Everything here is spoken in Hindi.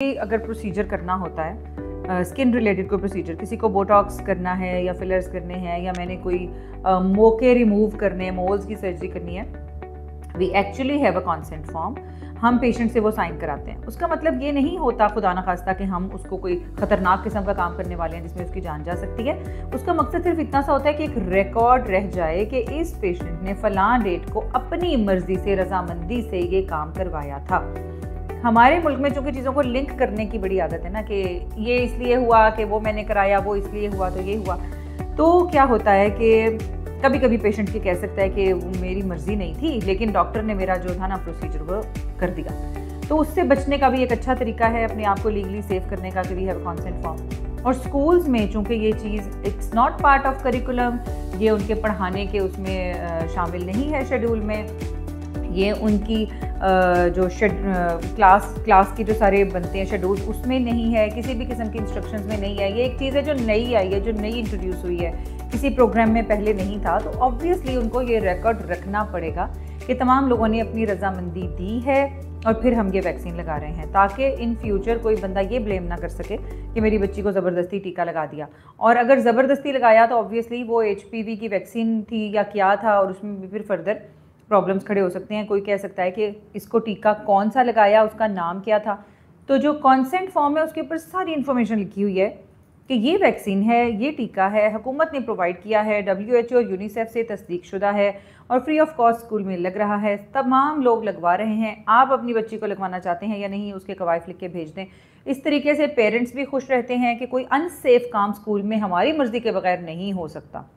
अगर प्रोसीजर करना होता है स्किन रिलेटेड कोई प्रोसीजर, किसी को बोटॉक्स करना है या फिलर्स करने हैं या मैंने कोई मोके रिमूव करने हैं, मोल्स की सर्जरी करनी है, we actually have a consent form. हम पेशेंट से वो साइन कराते हैं। उसका मतलब ये नहीं होता खुदा न खास्ता कि हम उसको कोई खतरनाक किस्म का काम करने वाले हैं जिसमें उसकी जान जा सकती है। उसका मकसद सिर्फ इतना सा होता है कि एक रिकॉर्ड रह जाए कि इस पेशेंट ने फलां डेट को अपनी मर्जी से, रजामंदी से ये काम करवाया था। हमारे मुल्क में चूंकि चीज़ों को लिंक करने की बड़ी आदत है ना, कि ये इसलिए हुआ कि वो मैंने कराया, वो इसलिए हुआ तो ये हुआ, तो क्या होता है कि कभी कभी पेशेंट ये कह सकता है कि वो मेरी मर्जी नहीं थी लेकिन डॉक्टर ने मेरा जो था ना प्रोसीजर वो कर दिया। तो उससे बचने का भी एक अच्छा तरीका है अपने आप को लीगली सेव करने का कि वी हैव कंसेंट फॉर्म। और स्कूल्स में चूंकि ये चीज़ it's not part of curriculum, ये उनके पढ़ाने के उसमें शामिल नहीं है शेड्यूल में, ये उनकी जो क्लास की जो सारे बनते हैं शेड्यूल उसमें नहीं है, किसी भी किस्म की इंस्ट्रक्शंस में नहीं है। ये एक चीज़ है जो नई आई है, जो नई इंट्रोड्यूस हुई है, किसी प्रोग्राम में पहले नहीं था। तो ऑब्वियसली उनको ये रिकॉर्ड रखना पड़ेगा कि तमाम लोगों ने अपनी रजामंदी दी है और फिर हम ये वैक्सीन लगा रहे हैं, ताकि इन फ्यूचर कोई बंदा ये ब्लेम ना कर सके कि मेरी बच्ची को ज़बरदस्ती टीका लगा दिया। और अगर ज़बरदस्ती लगाया तो ऑब्वियसली वो HPV की वैक्सीन थी या क्या था, और उसमें भी फिर फर्दर प्रॉब्लम्स खड़े हो सकते हैं। कोई कह सकता है कि इसको टीका कौन सा लगाया, उसका नाम क्या था। तो जो कॉन्सेंट फॉर्म है उसके ऊपर सारी इन्फॉर्मेशन लिखी हुई है कि ये वैक्सीन है, ये टीका है, हुकूमत ने प्रोवाइड किया है, WHO और यूनिसेफ से तस्दीक शुदा है और फ्री ऑफ कॉस्ट स्कूल में लग रहा है। तमाम लोग लगवा रहे हैं। आप अपनी बच्ची को लगवाना चाहते हैं या नहीं, उसके कवायद लिख के भेज दें। इस तरीके से पेरेंट्स भी खुश रहते हैं कि कोई अनसेफ काम स्कूल में हमारी मर्जी के बगैर नहीं हो सकता।